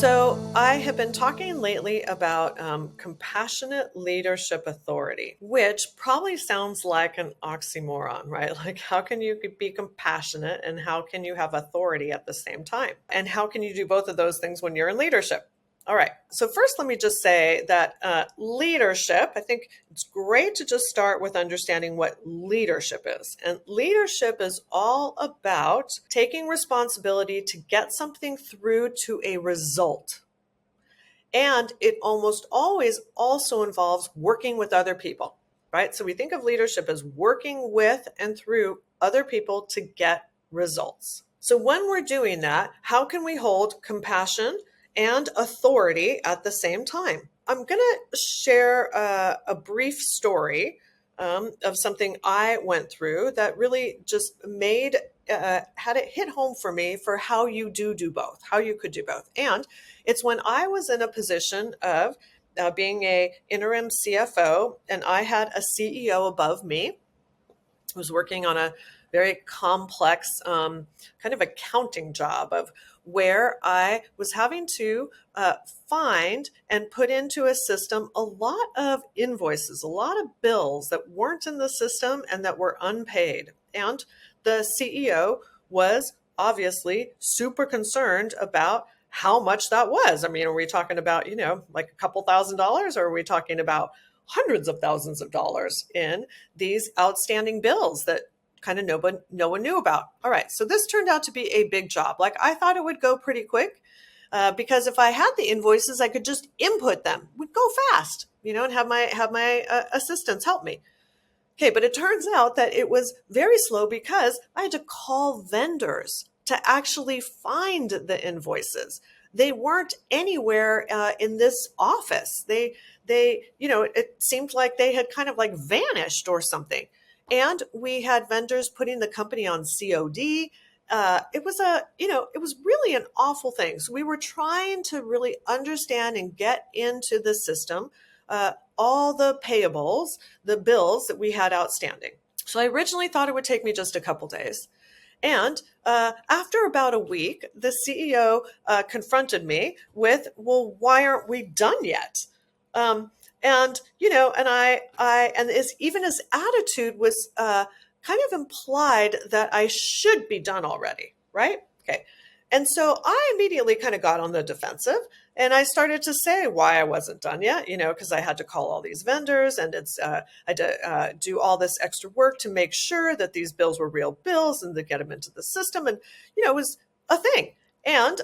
So, I have been talking lately about compassionate leadership authority, which probably sounds like an oxymoron, right? Like, how can you be compassionate and how can you have authority at the same time? And how can you do both of those things when you're in leadership? All right. So, first, let me just say that leadership, I think it's great to just start with understanding what leadership is. And leadership is all about taking responsibility to get something through to a result. And it almost always also involves working with other people, right? So, we think of leadership as working with and through other people to get results. So, when we're doing that, how can we hold compassion and authority at the same time? I'm going to share a brief story of something I went through that really just had it hit home for me for how you do both, how you could do both. And it's when I was in a position of being a interim CFO, and I had a CEO above me who was working on a very complex kind of accounting job of where I was having to find and put into a system a lot of invoices, a lot of bills that weren't in the system and that were unpaid. And the CEO was obviously super concerned about how much that was. I mean, are we talking about, like a couple $1,000s, or are we talking about hundreds of thousands of dollars in these outstanding bills that kind of no one knew about? All right, so this turned out to be a big job. Like, I thought it would go pretty quick because if I had the invoices, I could just input them. It would go fast, and have my assistants help me. Okay, but it turns out that it was very slow because I had to call vendors to actually find the invoices. They weren't anywhere in this office. It seemed like they had kind of like vanished or something. And we had vendors putting the company on COD. It was really an awful thing. So we were trying to really understand and get into the system all the payables, the bills that we had outstanding. So I originally thought it would take me just a couple days. And after about a week, the CEO confronted me with, "Well, why aren't we done yet?" Even his attitude was kind of implied that I should be done already, right? Okay. And so I immediately kind of got on the defensive and I started to say why I wasn't done yet, because I had to call all these vendors and I had to do all this extra work to make sure that these bills were real bills and to get them into the system. And, it was a thing. And,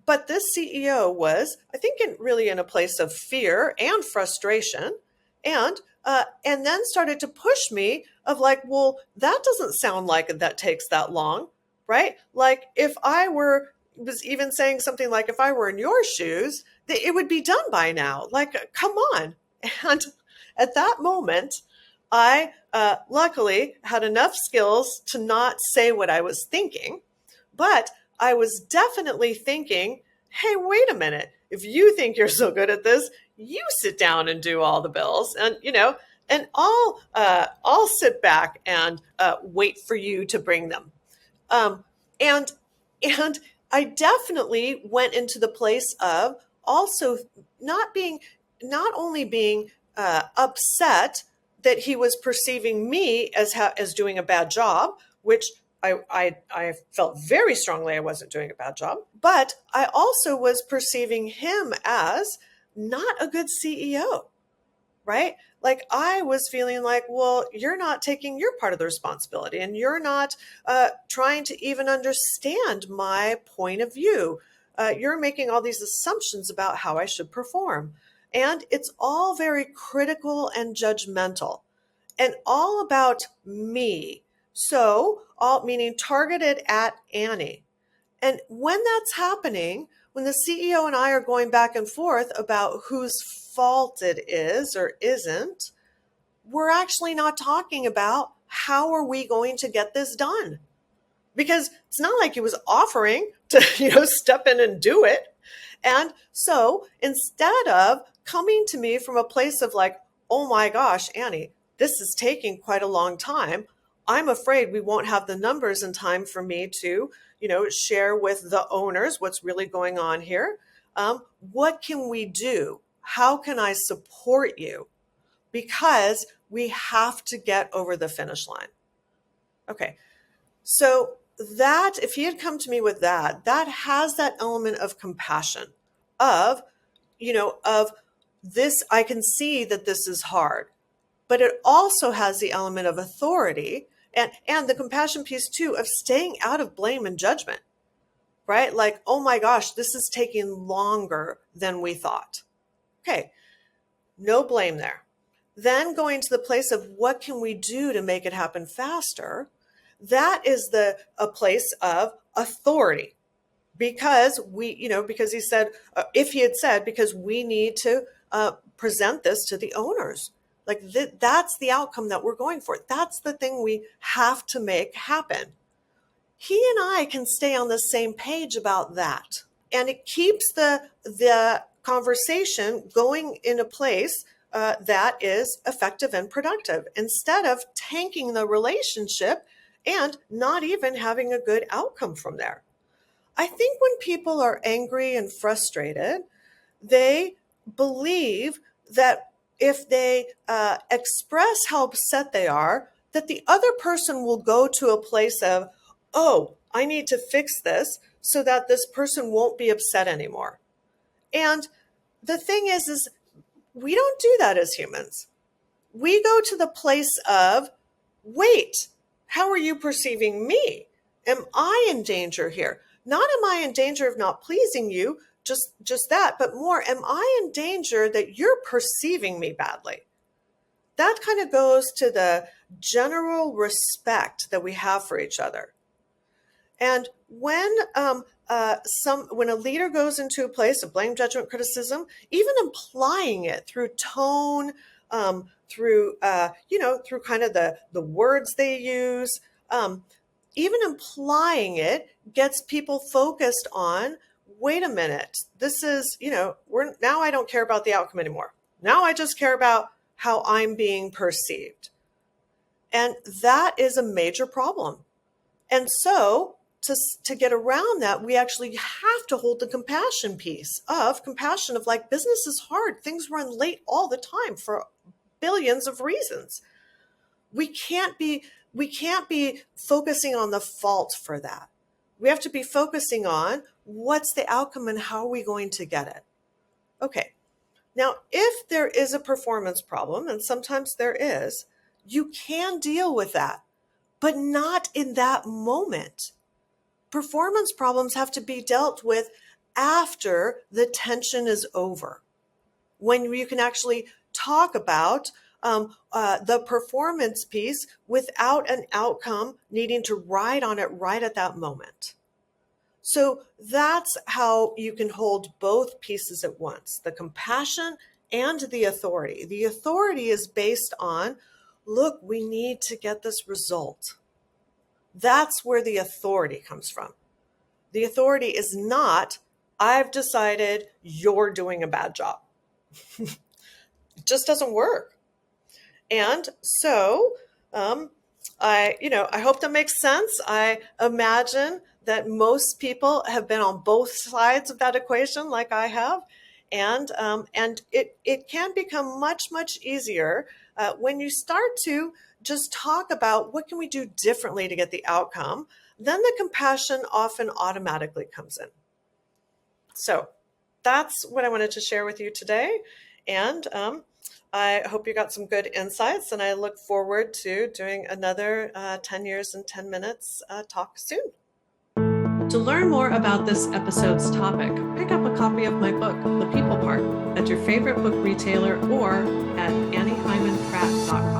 but this CEO was, I think, really in a place of fear and frustration, and then started to push me of like, well, that doesn't sound like that takes that long, right? Like, if I was even saying something like, if I were in your shoes, it would be done by now. Like, come on. And at that moment, I luckily had enough skills to not say what I was thinking, but I was definitely thinking, hey, wait a minute. If you think you're so good at this, you sit down and do all the bills, and and I'll sit back and wait for you to bring them. And I definitely went into the place of also not only being upset that he was perceiving me as doing a bad job, which I felt very strongly I wasn't doing a bad job, but I also was perceiving him as not a good CEO, right? Like, I was feeling like, well, you're not taking your part of the responsibility and you're not trying to even understand my point of view. You're making all these assumptions about how I should perform. And it's all very critical and judgmental and all about me. So, all meaning targeted at Annie. And when that's happening, when the CEO and I are going back and forth about whose fault it is or isn't, we're actually not talking about how are we going to get this done. Because it's not like he was offering to, step in and do it. And so instead of coming to me from a place of like, oh my gosh, Annie, this is taking quite a long time, I'm afraid we won't have the numbers in time for me to, share with the owners what's really going on here. What can we do? How can I support you? Because we have to get over the finish line. Okay. So that, if he had come to me with that, that has that element of compassion, of, of this, I can see that this is hard, but it also has the element of authority and the compassion piece too, of staying out of blame and judgment, right? Like, oh my gosh, this is taking longer than we thought. Okay. No blame there. Then going to the place of what can we do to make it happen faster? That is a place of authority, because because he said, if he had said, because we need to present this to the owners, like that's the outcome that we're going for. That's the thing we have to make happen. He and I can stay on the same page about that, and it keeps the conversation going in a place that is effective and productive, instead of tanking the relationship and not even having a good outcome from there. I think when people are angry and frustrated, they believe that if they express how upset they are, that the other person will go to a place of, oh, I need to fix this so that this person won't be upset anymore. And the thing is we don't do that as humans. We go to the place of, wait, how are you perceiving me? Am I in danger here? Not am I in danger of not pleasing you, just that, but more, am I in danger that you're perceiving me badly? That kind of goes to the general respect that we have for each other. And when when a leader goes into a place of blame, judgment, criticism, even implying it through tone, through through kind of the words they use, even implying it gets people focused on, wait a minute, this is, now I don't care about the outcome anymore. Now I just care about how I'm being perceived. And that is a major problem. And so to get around that, we actually have to hold the compassion piece of compassion of, like, business is hard. Things run late all the time for billions of reasons. We can't be focusing on the fault for that. We have to be focusing on what's the outcome and how are we going to get it. Okay. Now, if there is a performance problem, and sometimes there is, you can deal with that, but not in that moment. Performance problems have to be dealt with after the tension is over, when you can actually talk about the performance piece without an outcome needing to ride on it right at that moment. So that's how you can hold both pieces at once, the compassion and the authority. The authority is based on, look, we need to get this result. That's where the authority comes from. The authority is not, I've decided you're doing a bad job. It just doesn't work. And so I hope that makes sense. I imagine that most people have been on both sides of that equation like I have. And it can become much, much easier when you start to just talk about what can we do differently to get the outcome. Then the compassion often automatically comes in. So that's what I wanted to share with you today. And I hope you got some good insights, and I look forward to doing another 10 years and 10 minutes talk soon. To learn more about this episode's topic, pick up a copy of my book, The People Part, at your favorite book retailer or at anniehymanpratt.com.